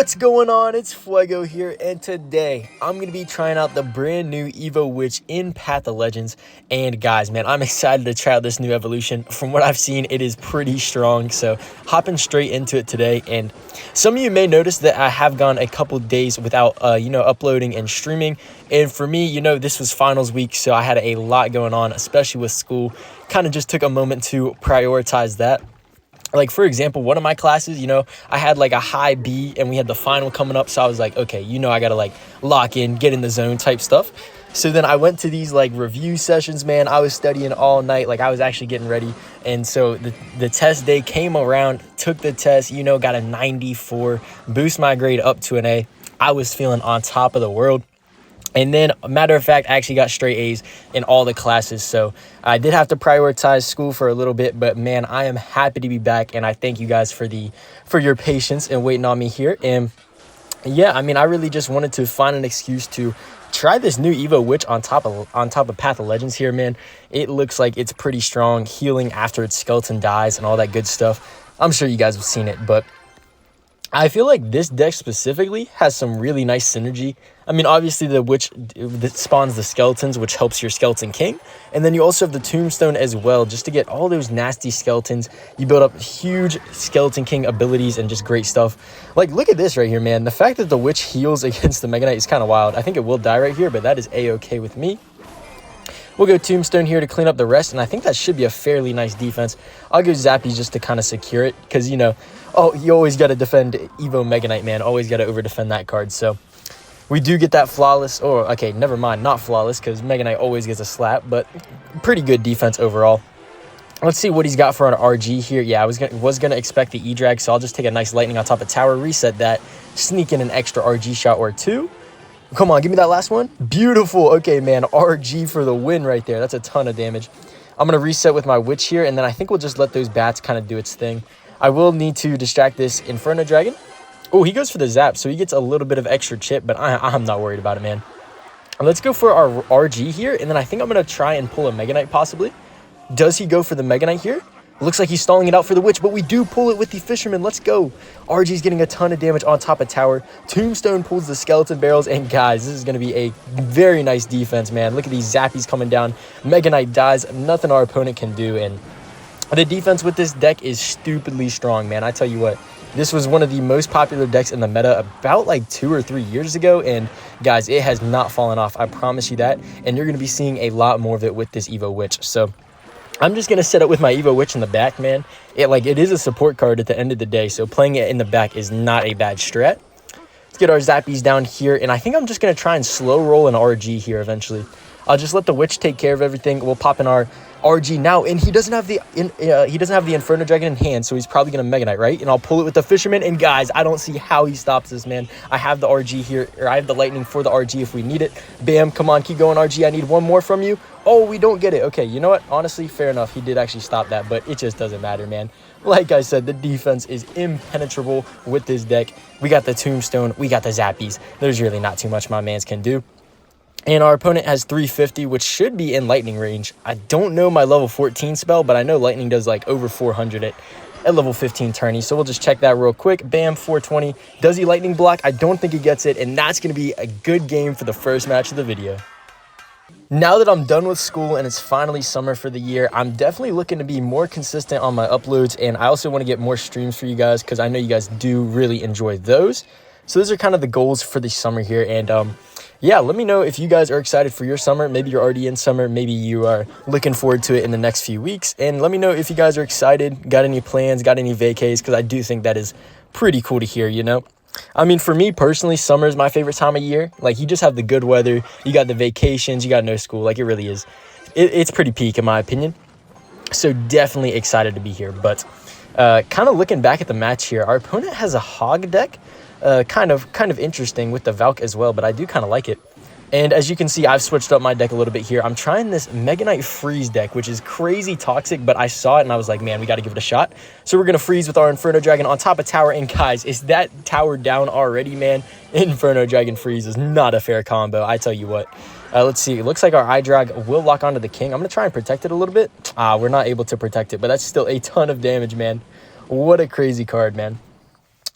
What's going on? It's Fuego here, and today I'm going to be trying out the brand new Evo Witch in Path of Legends. And guys, man, I'm excited to try out this new evolution. From what I've seen, it is pretty strong, so hopping straight into it today. And some of you may notice that I have gone a couple days without, uploading and streaming. And for me, this was finals week, so I had a lot going on, especially with school. Kind of just took a moment to prioritize that. Like, for example, one of my classes, I had like a high B and we had the final coming up. So I was like, okay, I got to like lock in, get in the zone type stuff. So then I went to these like review sessions, man. I was studying all night. Like, I was actually getting ready. And so the test day came around, took the test, got a 94, boost my grade up to an A. I was feeling on top of the world. And then, matter of fact, I actually got straight A's in all the classes. So I did have to prioritize school for a little bit, but man, I am happy to be back. And I thank you guys for your patience and waiting on me here. And yeah, I mean, I really just wanted to find an excuse to try this new Evo Witch on top of Path of Legends here, man. It looks like it's pretty strong, healing after its skeleton dies and all that good stuff. I'm sure you guys have seen it, but I feel like this deck specifically has some really nice synergy. I mean, obviously the witch that spawns the skeletons, which helps your skeleton king. And then you also have the tombstone as well, just to get all those nasty skeletons. You build up huge skeleton king abilities and just great stuff. Like, look at this right here, man. The fact that the witch heals against the Megaknight is kind of wild. I think it will die right here, but that is a-okay with me. We'll go Tombstone here to clean up the rest, and I think that should be a fairly nice defense. I'll go Zappy just to kind of secure it, because, you always got to defend Evo Megaknight, man. Always got to over-defend that card, so we do get that flawless, or, okay, never mind, not flawless, because Megaknight always gets a slap, but pretty good defense overall. Let's see what he's got for an RG here. Yeah, I was gonna expect the E-Drag, so I'll just take a nice Lightning on top of Tower, reset that, sneak in an extra RG shot or two. Come on, give me that last one. Beautiful. Okay, man, RG for the win right there. That's a ton of damage. I'm going to reset with my Witch here, and then I think we'll just let those bats kind of do its thing. I will need to distract this Inferno Dragon. Oh, he goes for the Zap, so he gets a little bit of extra chip, but I'm not worried about it, man. Let's go for our RG here, and then I think I'm going to try and pull a Megaknight possibly. Does he go for the Megaknight here? Looks like he's stalling it out for the Witch, but we do pull it with the Fisherman. Let's go. RG's getting a ton of damage on top of Tower. Tombstone pulls the Skeleton Barrels, and guys, this is going to be a very nice defense, man. Look at these Zappies coming down. Megaknight dies. Nothing our opponent can do, and the defense with this deck is stupidly strong, man. I tell you what, this was one of the most popular decks in the meta about like 2 or 3 years ago, and guys, it has not fallen off. I promise you that, and you're going to be seeing a lot more of it with this Evo Witch, so I'm just going to set up with my Evo Witch in the back, man. It is a support card at the end of the day, so playing it in the back is not a bad strat. Let's get our Zappies down here, and I think I'm just going to try and slow roll an RG here eventually. I'll just let the Witch take care of everything. We'll pop in our RG now, and he doesn't have the Inferno Dragon in hand, so he's probably going to Megaknight, right? And I'll pull it with the Fisherman, and guys, I don't see how he stops this, man. I have the RG here, or I have the Lightning for the RG if we need it. Bam, come on, keep going, RG. I need one more from you. Oh, we don't get it. Okay, you know what? Honestly, fair enough. He did actually stop that, but it just doesn't matter, man. Like I said, the defense is impenetrable with this deck. We got the Tombstone. We got the Zappies. There's really not too much my mans can do. And our opponent has 350, which should be in Lightning range. I don't know my level 14 spell, but I know Lightning does like over 400 at level 15 tourney. So we'll just check that real quick. Bam, 420. Does he Lightning block? I don't think he gets it, and that's going to be a good game for the first match of the video. Now that I'm done with school and it's finally summer for the year, I'm definitely looking to be more consistent on my uploads, and I also want to get more streams for you guys because I know you guys do really enjoy those. So those are kind of the goals for the summer here, and yeah, let me know if you guys are excited for your summer. Maybe you're already in summer, maybe you are looking forward to it in the next few weeks, and let me know if you guys are excited, got any plans, got any vacays, because I do think that is pretty cool to hear, I mean, for me personally, summer is my favorite time of year. Like, you just have the good weather, you got the vacations, you got no school. Like, it really is. It's pretty peak in my opinion. So definitely excited to be here. But kind of looking back at the match here, our opponent has a Hog deck. Kind of interesting with the Valk as well, but I do kind of like it. And as you can see, I've switched up my deck a little bit here. I'm trying this Megaknight Freeze deck, which is crazy toxic, but I saw it and I was like, man, we got to give it a shot. So we're going to freeze with our Inferno Dragon on top of Tower. And guys, is that Tower down already, man? Inferno Dragon Freeze is not a fair combo, I tell you what. Let's see. It looks like our iDrag will lock onto the King. I'm going to try and protect it a little bit. We're not able to protect it, but that's still a ton of damage, man. What a crazy card, man.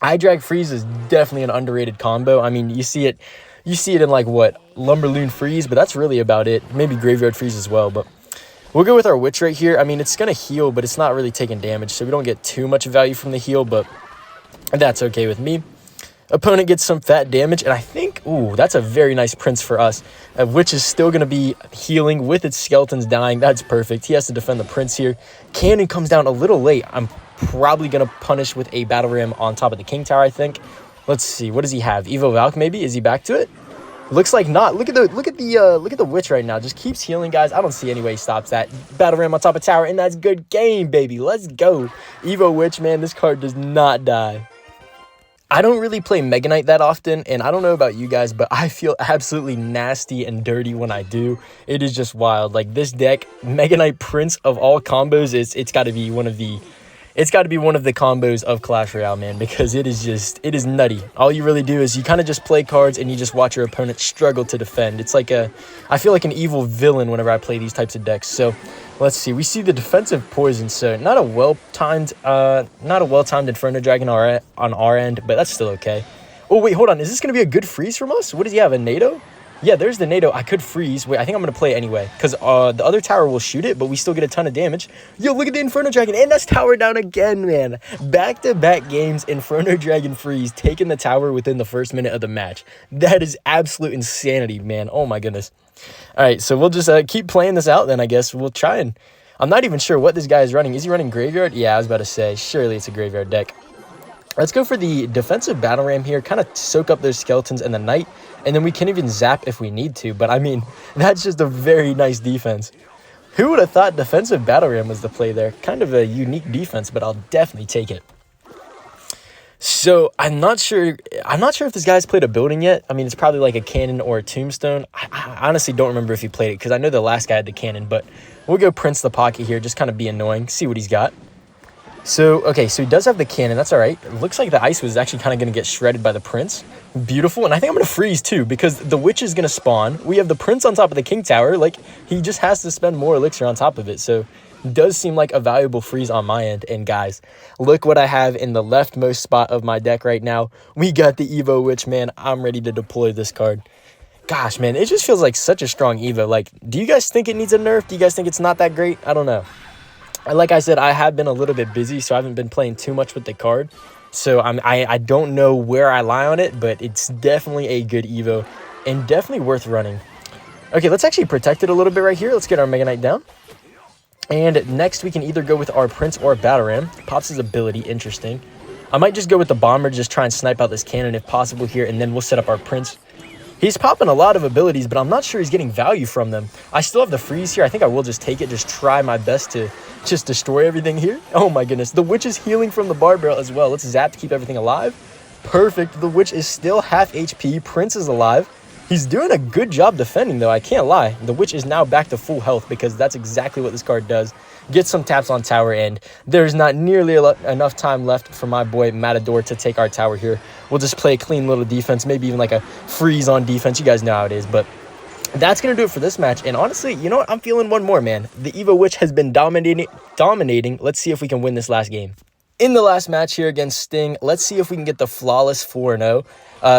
Eye Drag Freeze is definitely an underrated combo. I mean, you see it in like what, Lumberloon Freeze, but that's really about it. Maybe Graveyard Freeze as well, but we'll go with our Witch right here. I mean, it's gonna heal, but it's not really taking damage, so we don't get too much value from the heal, but that's okay with me. Opponent gets some fat damage, and I think, ooh, that's a very nice Prince for us. Witch is still gonna be healing with its skeletons dying. That's perfect. He has to defend the Prince here. Cannon comes down a little late. I'm probably gonna punish with a Battle Ram on top of the King Tower, I think. Let's see, what does he have? Evo Valk maybe? Is he back to it? Looks like not. Look at the Witch right now. Just keeps healing, guys. I don't see any way he stops that. Battle Ram on top of tower, and that's good game, baby. Let's go. Evo Witch, man, this card does not die. I don't really play Megaknight that often, and I don't know about you guys, but I feel absolutely nasty and dirty when I do. It is just wild. Like, this deck, Megaknight Prince of all combos, it's got to be one of the combos of Clash Royale, man, because it is nutty. All you really do is you kind of just play cards and you just watch your opponent struggle to defend. It's like I feel like an evil villain whenever I play these types of decks. So let's see. We see the defensive poison, so not a well-timed Inferno Dragon on our end, but that's still okay. Oh, wait, hold on. Is this going to be a good freeze from us? What does he have, a NATO? Yeah, there's the NATO. I could freeze. Wait, I think I'm going to play it anyway, because the other tower will shoot it, but we still get a ton of damage. Yo, look at the Inferno Dragon, and that's tower down again, man. Back-to-back games, Inferno Dragon freeze, taking the tower within the first minute of the match. That is absolute insanity, man. Oh, my goodness. All right, so we'll just keep playing this out then, I guess. We'll try and... I'm not even sure what this guy is running. Is he running Graveyard? Yeah, I was about to say, surely it's a Graveyard deck. Let's go for the defensive Battle Ram here, kind of soak up those skeletons in the night, and then we can even zap if we need to, but I mean, that's just a very nice defense. Who would have thought defensive Battle Ram was the play there? Kind of a unique defense, but I'll definitely take it. So, I'm not sure if this guy's played a building yet. I mean, it's probably like a cannon or a tombstone. I honestly don't remember if he played it, because I know the last guy had the cannon, but we'll go Prince the Pocket here, just kind of be annoying, see what he's got. So, okay, so he does have the cannon. That's all right. It looks like the ice was actually kind of going to get shredded by the Prince. Beautiful. And I think I'm going to freeze, too, because the Witch is going to spawn. We have the Prince on top of the King Tower. Like, he just has to spend more elixir on top of it. So, it does seem like a valuable freeze on my end. And, guys, look what I have in the leftmost spot of my deck right now. We got the Evo Witch, man. I'm ready to deploy this card. Gosh, man, it just feels like such a strong Evo. Like, do you guys think it needs a nerf? Do you guys think it's not that great? I don't know. Like I said, I have been a little bit busy, so I haven't been playing too much with the card. So I don't know where I lie on it, but it's definitely a good Evo and definitely worth running. Okay, let's actually protect it a little bit right here. Let's get our Megaknight down. And next we can either go with our Prince or Battle Ram. Pops his ability, interesting. I might just go with the Bomber, just try and snipe out this cannon if possible here, and then we'll set up our Prince. He's popping a lot of abilities, but I'm not sure he's getting value from them. I still have the freeze here. I think I will just take it, just try my best to just destroy everything here. Oh my goodness. The Witch is healing from the Bar Barrel as well. Let's zap to keep everything alive. Perfect. The Witch is still half HP. Prince is alive. He's doing a good job defending, though. I can't lie. The Witch is now back to full health because that's exactly what this card does. Get some taps on tower, and there's not nearly enough time left for my boy Matador to take our tower here. We'll just play a clean little defense, maybe even like a freeze on defense. You guys know how it is, but that's going to do it for this match. And honestly, you know what? I'm feeling one more, man. The Evo Witch has been dominating. Let's see if we can win this last game. In the last match here against Sting, let's see if we can get the flawless 4-0.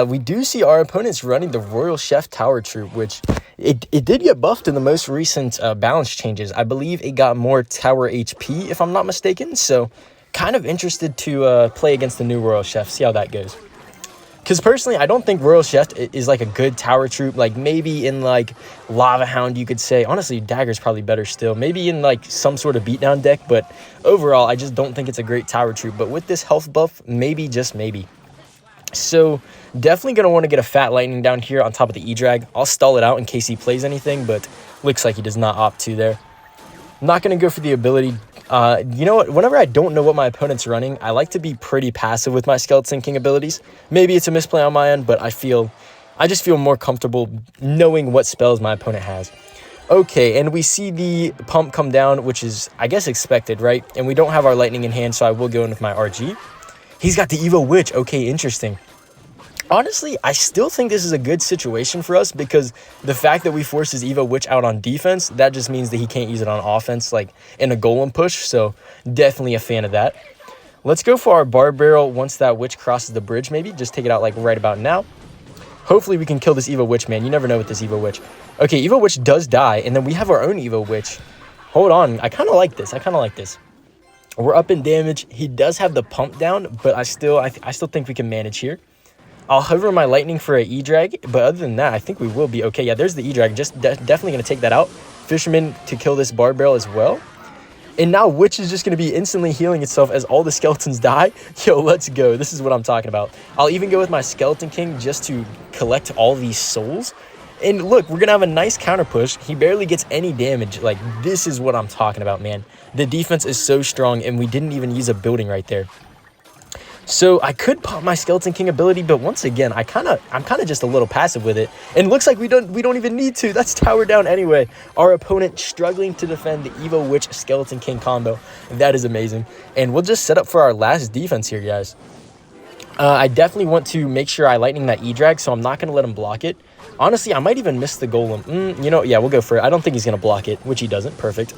We do see our opponents running the Royal Chef Tower Troop, which it did get buffed in the most recent balance changes. I believe it got more tower HP, if I'm not mistaken. So kind of interested to play against the new Royal Chef, see how that goes. Because personally, I don't think Royal Chef is like a good tower troop. Like maybe in like Lava Hound, you could say. Honestly, Dagger's probably better still. Maybe in like some sort of beatdown deck. But overall, I just don't think it's a great tower troop. But with this health buff, maybe, just maybe. So definitely going to want to get a Fat Lightning down here on top of the E-Drag. I'll stall it out in case he plays anything. But looks like he does not opt to there. I'm not going to go for the ability. You know what? Whenever I don't know what my opponent's running, I like to be pretty passive with my Skeleton King abilities. Maybe it's a misplay on my end, but I just feel more comfortable knowing what spells my opponent has. Okay, and we see the pump come down, which is, I guess, expected, right? And we don't have our lightning in hand, so I will go in with my RG. He's got the Evo Witch. Okay, interesting. Honestly, I still think this is a good situation for us because the fact that we forced his Evo Witch out on defense, that just means that he can't use it on offense, like in a Golem push. So definitely a fan of that. Let's go for our bar barrel once that witch crosses the bridge, maybe. Just take it out like right about now. Hopefully we can kill this Evo Witch, man. You never know with this Evo Witch. Okay, Evo Witch does die, and then we have our own Evo Witch. Hold on. I kind of like this. I kind of like this. We're up in damage. He does have the pump down, but I still think we can manage here. I'll hover my lightning for an E-drag, but other than that, I think we will be okay. Yeah, there's the E-drag. Just definitely going to take that out. Fisherman to kill this bar barrel as well. And now Witch is just going to be instantly healing itself as all the skeletons die. Yo, let's go. This is what I'm talking about. I'll even go with my Skeleton King just to collect all these souls. And look, we're going to have a nice counter push. He barely gets any damage. Like, this is what I'm talking about, man. The defense is so strong, and we didn't even use a building right there. So I could pop my Skeleton King ability, but once again, I'm kind of just a little passive with it. And it looks like we don't even need to. That's tower down anyway. Our opponent struggling to defend the Evo Witch Skeleton King combo. That is amazing. And we'll just set up for our last defense here, guys. I definitely want to make sure I lightning that E-drag, so I'm not going to let him block it. Honestly, I might even miss the golem. You know, yeah, we'll go for it. I don't think he's going to block it, which he doesn't. Perfect.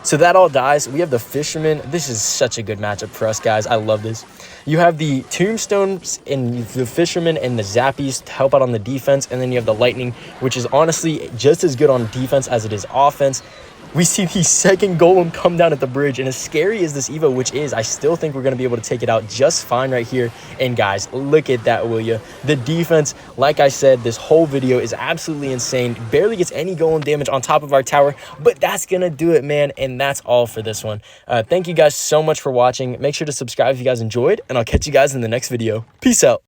So that all dies. We have the Fisherman. This is such a good matchup for us, guys. I love this. You have the Tombstones and the Fisherman and the Zappies to help out on the defense. And then you have the Lightning, which is honestly just as good on defense as it is offense. We see the second Golem come down at the bridge. And as scary as this Evo Witch is, I still think we're going to be able to take it out just fine right here. And guys, look at that, will you? The defense, like I said, this whole video is absolutely insane. Barely gets any Golem damage on top of our tower. But that's going to do it, man. And that's all for this one. Thank you guys so much for watching. Make sure to subscribe if you guys enjoyed. And I'll catch you guys in the next video. Peace out.